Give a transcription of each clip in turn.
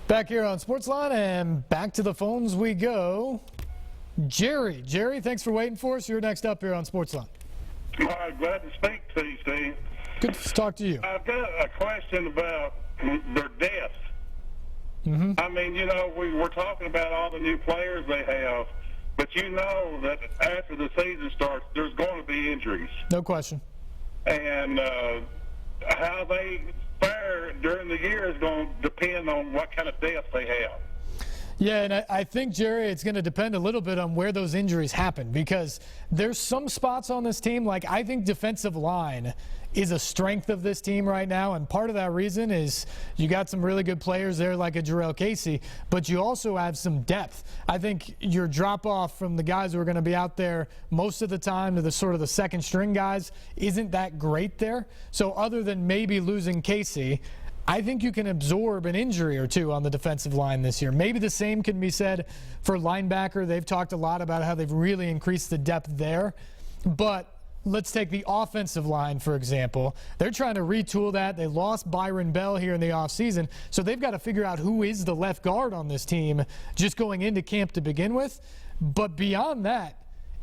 Back here on SportsLine, and back to the phones we go. Jerry, thanks for waiting for us. You're next up here on SportsLine. All right, glad to speak to you, Steve. Good to talk to you. I've got a question about their depth. I mean, you know, we're talking about all the new players they have, but you know that after the season starts, there's going to be injuries. No question. And how they fare during the year is going to depend on what kind of depth they have. Yeah, and I think, Jerry, it's going to depend a little bit on where those injuries happen, because there's some spots on this team, like I think defensive line is a strength of this team right now, and part of that reason is you got some really good players there like a Jarrell Casey, but you also have some depth. I think your drop-off from the guys who are going to be out there most of the time to the sort of the second-string guys isn't that great there. So other than maybe losing Casey, I think you can absorb an injury or two on the defensive line this year. Maybe the same can be said for linebacker. They've talked a lot about how they've really increased the depth there. But let's take the offensive line, for example. They're trying to retool that. They lost Byron Bell here in the offseason, so they've got to figure out who is the left guard on this team just going into camp to begin with. But beyond that,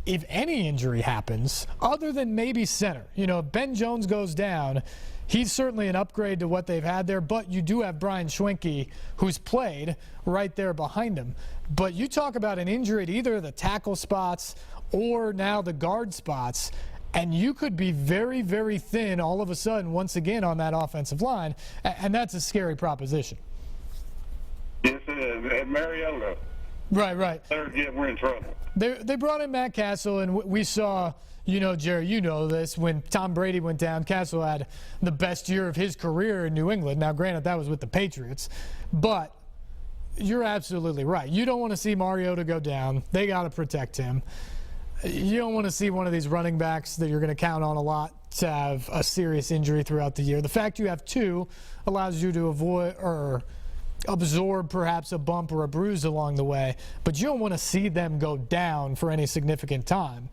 if any injury happens, other than maybe center, you know, if Ben Jones goes down, he's certainly an upgrade to what they've had there, but you do have Brian Schwenke, who's played right there behind him. But you talk about an injury at either the tackle spots or now the guard spots, and you could be very, very thin all of a sudden once again on that offensive line, and that's a scary proposition. Yes, it is. And Mariota. Right. We're in trouble. They brought in Matt Castle, and we saw, you know, Jerry, you know this, when Tom Brady went down, Castle had the best year of his career in New England. Now, granted, that was with the Patriots, but you're absolutely right. You don't want to see Mariota go down. They got to protect him. You don't want to see one of these running backs that you're going to count on a lot to have a serious injury throughout the year. The fact you have two allows you to avoid or absorb perhaps a bump or a bruise along the way, but you don't want to see them go down for any significant time.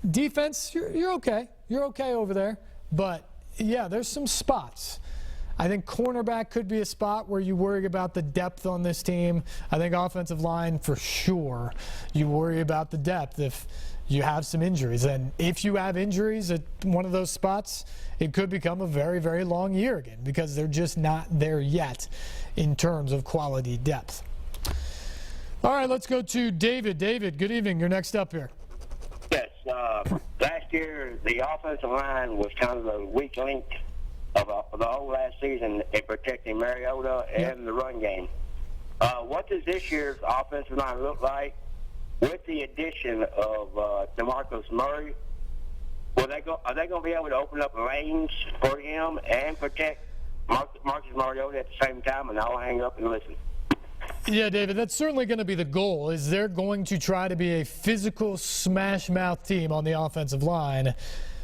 Defense, you're okay. You're okay over there. But, yeah, there's some spots. I think cornerback could be a spot where you worry about the depth on this team. I think offensive line, for sure, you worry about the depth if you have some injuries. And if you have injuries at one of those spots, it could become a very, very long year again because they're just not there yet in terms of quality depth. All right, let's go to David. David, good evening. You're next up here. Yes, last year the offensive line was kind of the weak link of the whole last season in protecting Mariota and the run game. What does this year's offensive line look like with the addition of DeMarcus Murray? Are they going to be able to open up lanes for him and protect Marcus Mariota at the same time? And I'll hang up and listen. Yeah, David, that's certainly going to be the goal, is they're going to try to be a physical smash-mouth team on the offensive line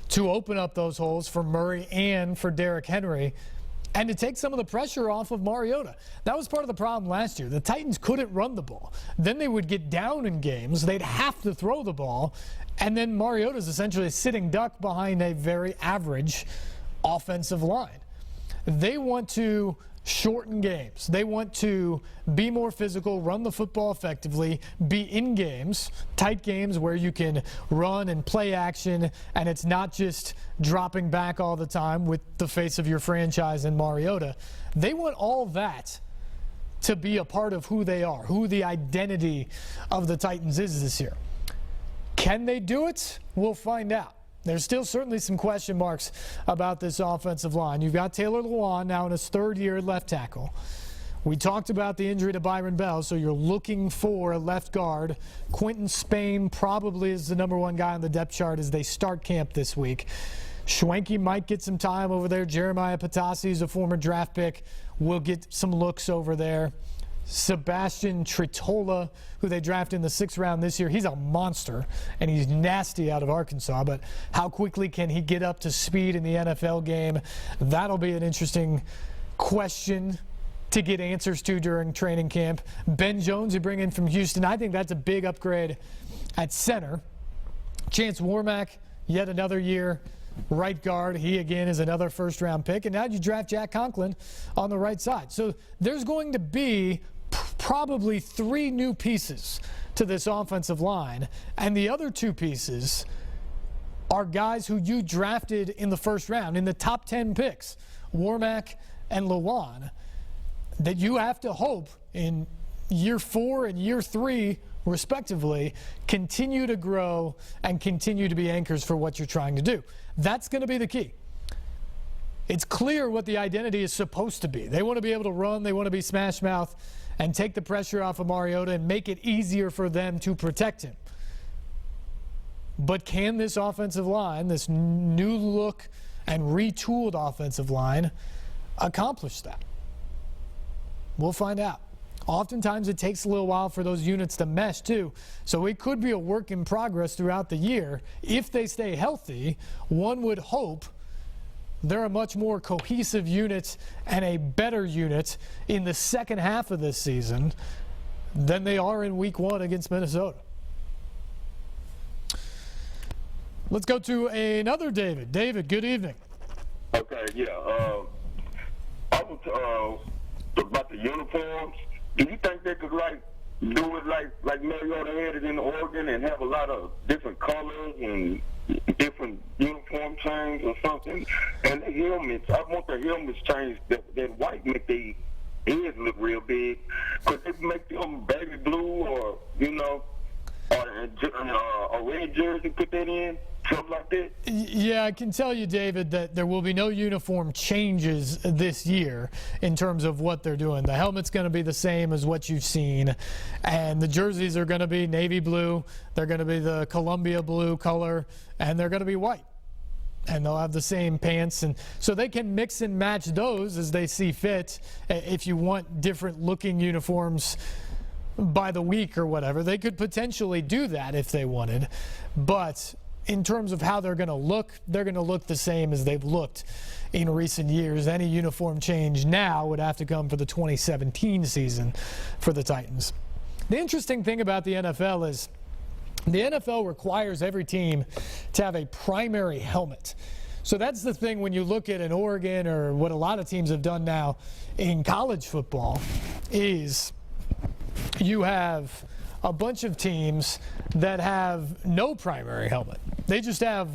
to open up those holes for Murray and for Derrick Henry and to take some of the pressure off of Mariota. That was part of the problem last year. The Titans couldn't run the ball. Then they would get down in games. They'd have to throw the ball, and then Mariota's essentially a sitting duck behind a very average offensive line. They want to shorten games. They want to be more physical, run the football effectively, be in games, tight games where you can run and play action, and it's not just dropping back all the time with the face of your franchise and Mariota. They want all that to be a part of who they are, who the identity of the Titans is this year. Can they do it? We'll find out. There's still certainly some question marks about this offensive line. You've got Taylor Lewan now in his third year at left tackle. We talked about the injury to Byron Bell, so you're looking for a left guard. Quentin Spain probably is the #1 guy on the depth chart as they start camp this week. Schwenke might get some time over there. Jeremiah Patasi is a former draft pick. Will get some looks over there. Sebastian Tritola, who they drafted in the 6th round this year, he's a monster, and he's nasty out of Arkansas. But how quickly can he get up to speed in the NFL game? That'll be an interesting question to get answers to during training camp. Ben Jones, you bring in from Houston. I think that's a big upgrade at center. Chance Warmack, yet another year right guard. He, again, is another first-round pick. And now you draft Jack Conklin on the right side. So there's going to be probably 3 new pieces to this offensive line. And the other 2 pieces are guys who you drafted in the first round, in the top 10 picks, Warmack and Lewan, that you have to hope in year 4 and year 3, respectively, continue to grow and continue to be anchors for what you're trying to do. That's going to be the key. It's clear what the identity is supposed to be. They want to be able to run, they want to be smash mouth, and take the pressure off of Mariota and make it easier for them to protect him. But can this offensive line, this new look and retooled offensive line, accomplish that? We'll find out. Oftentimes it takes a little while for those units to mesh too, so it could be a work in progress throughout the year. If they stay healthy, one would hope they're a much more cohesive unit and a better unit in the second half of this season than they are in week 1 against Minnesota. Let's go to another David. David, good evening. Okay, yeah. I was about the uniforms. Do you think they could do it like Mariota had it in Oregon and have a lot of different colors and different uniform chains or something? And the helmets, I want the helmets changed that white make the heads look real big. Could they make them baby blue or a red jersey, put that in? Something like that? Yeah, I can tell you, David, that there will be no uniform changes this year in terms of what they're doing. The helmet's going to be the same as what you've seen, and the jerseys are going to be navy blue. They're going to be the Columbia blue color, and they're going to be white. And they'll have the same pants, and so they can mix and match those as they see fit. If you want different looking uniforms by the week or whatever, they could potentially do that if they wanted. But in terms of how they're going to look, they're going to look the same as they've looked in recent years. Any uniform change now would have to come for the 2017 season for the Titans. The interesting thing about the NFL is the NFL requires every team to have a primary helmet. So that's the thing when you look at an Oregon or what a lot of teams have done now in college football is you have a bunch of teams that have no primary helmet. They just have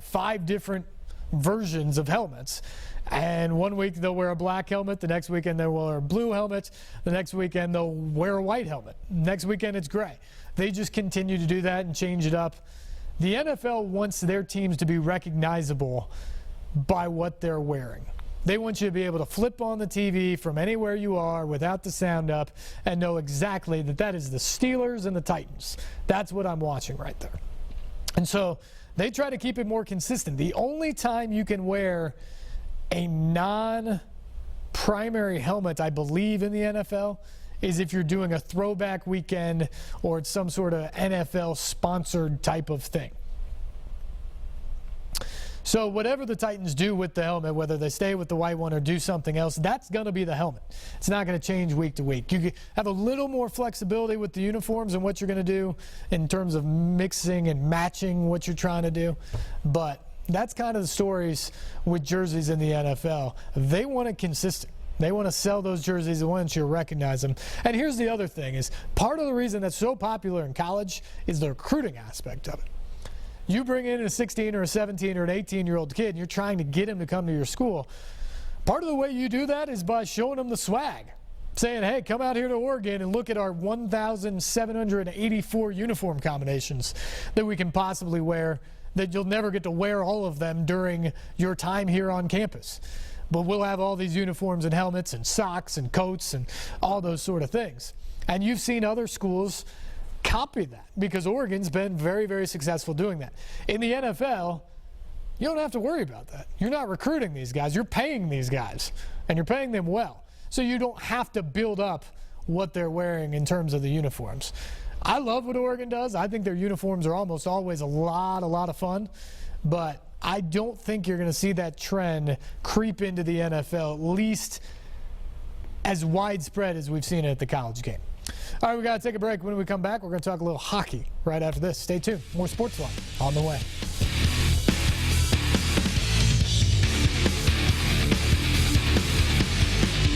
5 different versions of helmets. And one week they'll wear a black helmet, the next weekend they'll wear a blue helmet, the next weekend they'll wear a white helmet, next weekend it's gray. They just continue to do that and change it up. The NFL wants their teams to be recognizable by what they're wearing. They want you to be able to flip on the TV from anywhere you are without the sound up and know exactly that is the Steelers and the Titans. That's what I'm watching right there. And so they try to keep it more consistent. The only time you can wear a non-primary helmet, I believe, in the NFL is if you're doing a throwback weekend or it's some sort of NFL-sponsored type of thing. So whatever the Titans do with the helmet, whether they stay with the white one or do something else, that's going to be the helmet. It's not going to change week to week. You have a little more flexibility with the uniforms and what you're going to do in terms of mixing and matching what you're trying to do. But that's kind of the stories with jerseys in the NFL. They want it consistent. They want to sell those jerseys once you recognize them. And here's the other thing is part of the reason that's so popular in college is the recruiting aspect of it. You bring in a 16 or a 17 or an 18-year-old kid and you're trying to get him to come to your school. Part of the way you do that is by showing him the swag. Saying, hey, come out here to Oregon and look at our 1,784 uniform combinations that we can possibly wear, that you'll never get to wear all of them during your time here on campus. But we'll have all these uniforms and helmets and socks and coats and all those sort of things. And you've seen other schools copy that because Oregon's been very, very successful doing that. In the NFL, you don't have to worry about that. You're not recruiting these guys. You're paying these guys, and you're paying them well. So you don't have to build up what they're wearing in terms of the uniforms. I love what Oregon does. I think their uniforms are almost always a lot of fun, but I don't think you're going to see that trend creep into the NFL, at least as widespread as we've seen it at the college game. All right, we got to take a break. When we come back, we're going to talk a little hockey right after this. Stay tuned. More SportsLine on the way.